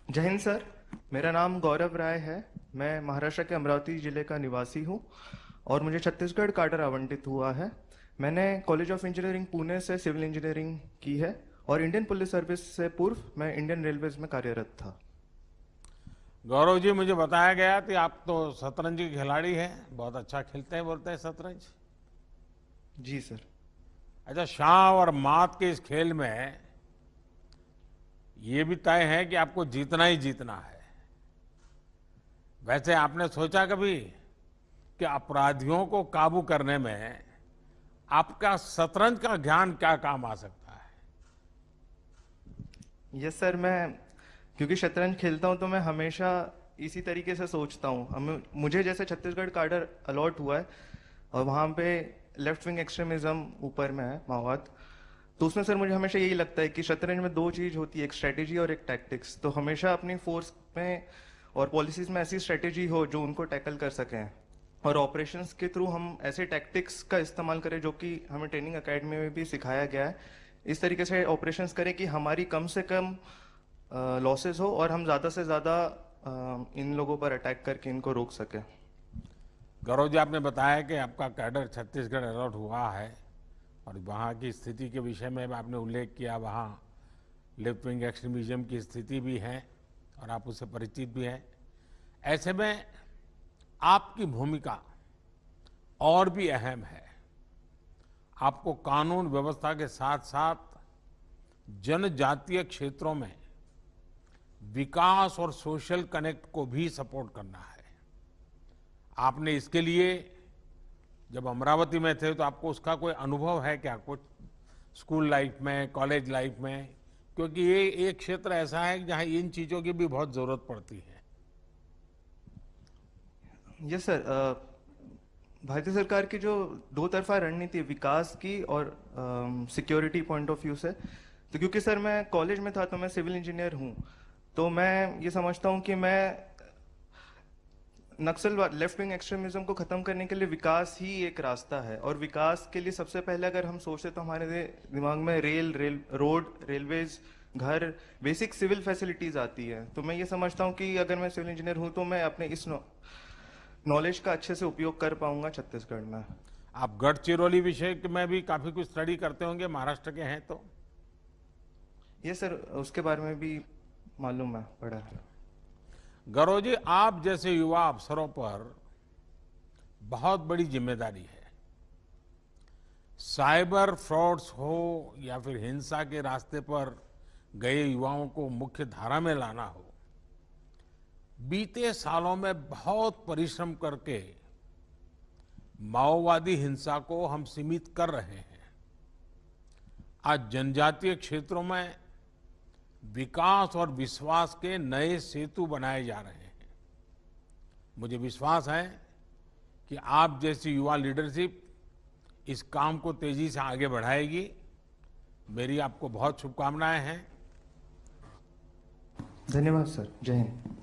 जय हिंद सर। मेरा नाम गौरव राय है। मैं महाराष्ट्र के अमरावती ज़िले का निवासी हूँ और मुझे छत्तीसगढ़ काडर आवंटित हुआ है। मैंने कॉलेज ऑफ इंजीनियरिंग पुणे से सिविल इंजीनियरिंग की है और इंडियन पुलिस सर्विस से पूर्व मैं इंडियन रेलवेज में कार्यरत था। गौरव जी, मुझे बताया गया कि आप तो शतरंज के खिलाड़ी हैं, बहुत अच्छा खेलते हैं, बोलते हैं शतरंज। जी सर। अच्छा, शाह और मात के इस खेल में ये भी तय है कि आपको जीतना ही जीतना है। वैसे आपने सोचा कभी कि अपराधियों को काबू करने में आपका शतरंज का ज्ञान क्या काम आ सकता है? Yes sir. मैं क्योंकि शतरंज खेलता हूँ तो मैं हमेशा इसी तरीके से सोचता हूँ। मुझे जैसे छत्तीसगढ़ काडर अलॉट हुआ है और वहाँ पे लेफ्ट विंग एक्सट्रीमिज्म ऊपर में है, माओवाद। तो उसमें सर मुझे हमेशा यही लगता है कि शतरंज में दो चीज होती है, एक स्ट्रेटेजी और एक टैक्टिक्स। तो हमेशा अपनी फोर्स में और पॉलिसीज में ऐसी स्ट्रेटेजी हो जो उनको टैकल कर सकें और ऑपरेशंस के थ्रू हम ऐसे टैक्टिक्स का इस्तेमाल करें जो कि हमें ट्रेनिंग एकेडमी में भी सिखाया गया है। इस तरीके से ऑपरेशंस करें कि हमारी कम से कम लॉसेस हो और हम ज़्यादा से ज़्यादा इन लोगों पर अटैक करके इनको रोक सकें। गौरव जी, आपने बताया कि आपका कैडर छत्तीसगढ़ अलर्ट हुआ है और वहाँ की स्थिति के विषय में आपने उल्लेख किया। वहाँ लेफ्ट विंग एक्सट्रीमिज्म की स्थिति भी है और आप उससे परिचित भी हैं। ऐसे में आपकी भूमिका और भी अहम है। आपको कानून व्यवस्था के साथ साथ जनजातीय क्षेत्रों में विकास और सोशल कनेक्ट को भी सपोर्ट करना है। आपने इसके लिए जब अमरावती में थे तो आपको उसका कोई अनुभव है क्या, कुछ स्कूल लाइफ में, कॉलेज लाइफ में? क्योंकि ये एक क्षेत्र ऐसा है जहां इन चीजों की भी बहुत जरूरत पड़ती है। Yes sir. भारतीय सरकार की जो दो तरफा रणनीति है विकास की और सिक्योरिटी पॉइंट ऑफ व्यू से, तो क्योंकि सर मैं कॉलेज में था तो मैं सिविल इंजीनियर हूँ। तो मैं ये समझता हूँ कि मैं नक्सलवाद लेफ्ट विंग एक्सट्रीमिज्म को खत्म करने के लिए विकास ही एक रास्ता है। और विकास के लिए सबसे पहले अगर हम सोचते तो हमारे दिमाग में रेल रोड, रेलवेज, घर, बेसिक सिविल फैसिलिटीज आती है। तो मैं ये समझता हूँ कि अगर मैं सिविल इंजीनियर हूँ तो मैं अपने इस नॉलेज का अच्छे से उपयोग कर पाऊंगा छत्तीसगढ़ में। आप गढ़चिरौली विषय में भी काफी कुछ स्टडी करते होंगे, महाराष्ट्र के हैं तो। ये सर उसके बारे में भी मालूम है, पढ़ा है। गौरव जी, आप जैसे युवा अफसरों पर बहुत बड़ी जिम्मेदारी है। साइबर फ्रॉड्स हो या फिर हिंसा के रास्ते पर गए युवाओं को मुख्य धारा में लाना हो, बीते सालों में बहुत परिश्रम करके माओवादी हिंसा को हम सीमित कर रहे हैं। आज जनजातीय क्षेत्रों में विकास और विश्वास के नए सेतु बनाए जा रहे हैं। मुझे विश्वास है कि आप जैसी युवा लीडरशिप इस काम को तेजी से आगे बढ़ाएगी। मेरी आपको बहुत शुभकामनाएं हैं। धन्यवाद सर। जय हिंद।